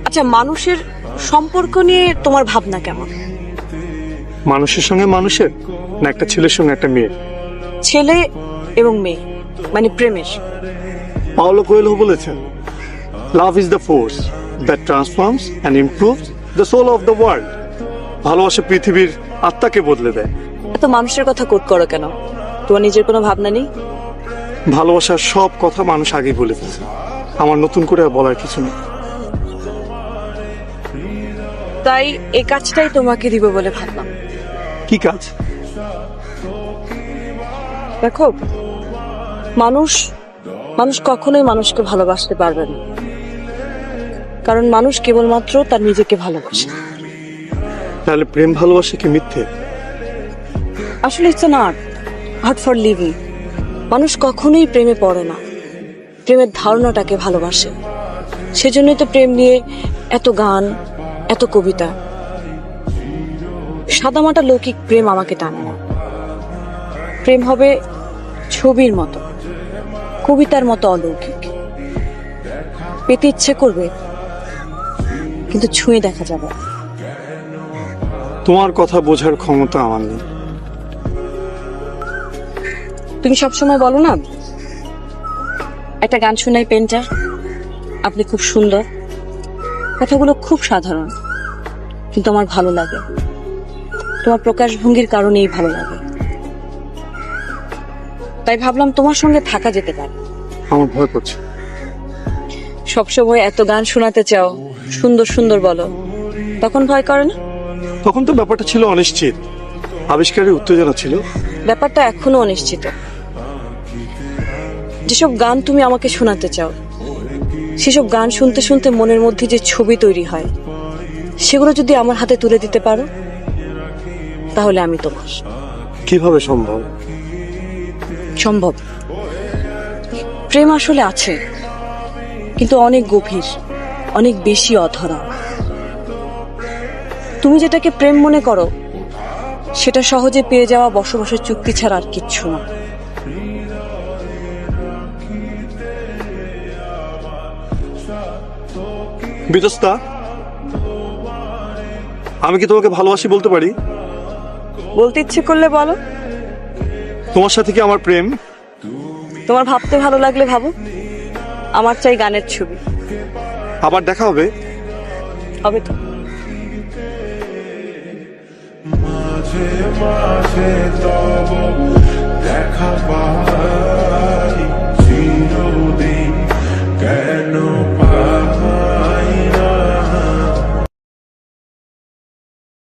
আচ্ছা, মানুষের সম্পর্ক নিয়ে তোমার ভাবনা কেমন? মানুষের সঙ্গে মানুষের, না একটা ছেলের সঙ্গে একটা মেয়ে? ছেলে এবং মেয়ে, মানে প্রেমের। পাওলো কোয়েলহো বলেছেন, love is the force that transforms and improves the soul of the world. ভালোবাসা পৃথিবীর আত্মাকে বদলে দেয়। এত মানুষের কথা কোট করো কেন? তোমার নিজের কোনো ভাবনা নেই? ভালোবাসার সব কথা মানুষ আগেই বলে ফেলছে, আমার নতুন করে আর বলার কিছু নেই। তাই এই কাজটাই তোমাকে দিব বলে ভাবলাম। কি কাজ? দেখো, মানুষ মানুষ কখনোই মানুষকে ভালোবাসতে পারবে না, কারণ মানুষ কেবলমাত্র তার নিজেকে ভালোবাসে। তাহলে প্রেম ভালোবাসা কি মিথ্যে? আসলে it's an art for living. মানুষ কখনোই প্রেমে পড়ে না, প্রেমের ধারণাটাকে ভালোবাসে। সেজন্যই তো প্রেম নিয়ে এত গান, এত কবিতা। সাদামাটা লৌকিক প্রেম আমাকে টানে না। প্রেম হবে ছবির মতো, কবিতার মতো অলৌকিক। পেতে ইচ্ছে করবে, কিন্তু ছুঁয়ে দেখা যাবে। তোমার কথা বোঝার ক্ষমতা আমার নেই। তুমি সবসময় বলো না, একটা গান শোনাই পেন্টার, আপনি খুব সুন্দর। কথাগুলো খুব সাধারণ, কিন্তু আমার ভালো লাগে। তোমার প্রকাশভঙ্গির কারণেই ভালো লাগে। তাই ভাবলাম তোমার সঙ্গে থাকা যেতে পারে। আমার ভয় করছে। সবসময় এত গান শোনাতে চাও, সুন্দর সুন্দর বলো, তখন ভয় করে না? তখন তো ব্যাপারটা ছিল অনিশ্চিত, আবিষ্কারের উত্তেজনা ছিল। ব্যাপারটা এখনো অনিশ্চিত। যেসব গান তুমি আমাকে শোনাতে চাও, সেসব গান শুনতে শুনতে মনের মধ্যে যে ছবি তৈরি হয়, সেগুলো যদি আমার হাতে তুলে দিতে পারো, তাহলে আমি তোমার। কিভাবে সম্ভব? সম্ভব। প্রেম আসলে আছে, কিন্তু অনেক গভীর, অনেক বেশি অধরা। তুমি যেটাকে প্রেম মনে করো, সেটা সহজে পেয়ে যাওয়া বসবাসের চুক্তি ছাড়া আর কিচ্ছু না। বিতস্তা, আমি কি তোমাকে ভালোবাসি বলতে পারি? বলতে ইচ্ছে করলে বলো। তোমার সাথে কি আমার প্রেম? তোমার ভাবতে ভালো লাগলে ভাবো। আমার চাই গানের ছবি। আবার দেখা হবে? হবে তো। মাঝে মাঝে তব দেখা পাই চিরদিন।